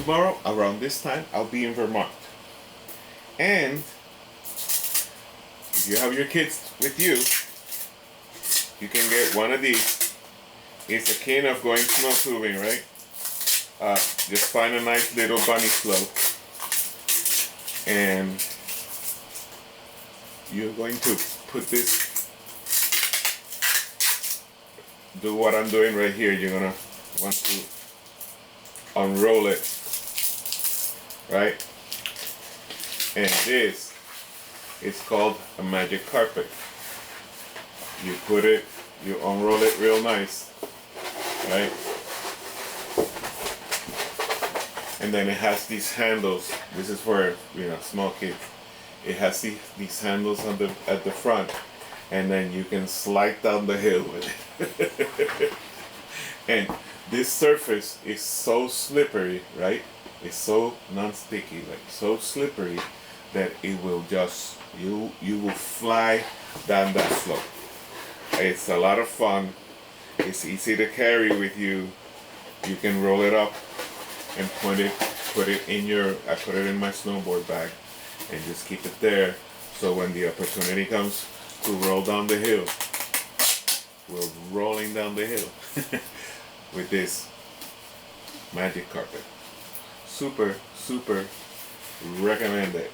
tomorrow around this time I'll be in Vermont. And if you have your kids with you, you can get one of these. It's a king of going snow tubing, right? Just find a nice little bunny slope, and you're going to put this, do what I'm doing right here. You're gonna want to unroll it, right? And this is called a magic carpet. You put it, you unroll it real nice, right? And then it has these handles. This is for, you know, small kids. It has these handles on at the front, and then you can slide down the hill with it. And this surface is so slippery, right? It's so non-sticky, like so slippery that it will just, you will fly down that slope. It's a lot of fun. It's easy to carry with you. You can roll it up and put it in your, I put it in my snowboard bag and just keep it there, so when the opportunity comes to roll down the hill, we're rolling down the hill with this magic carpet. Super, super recommend it.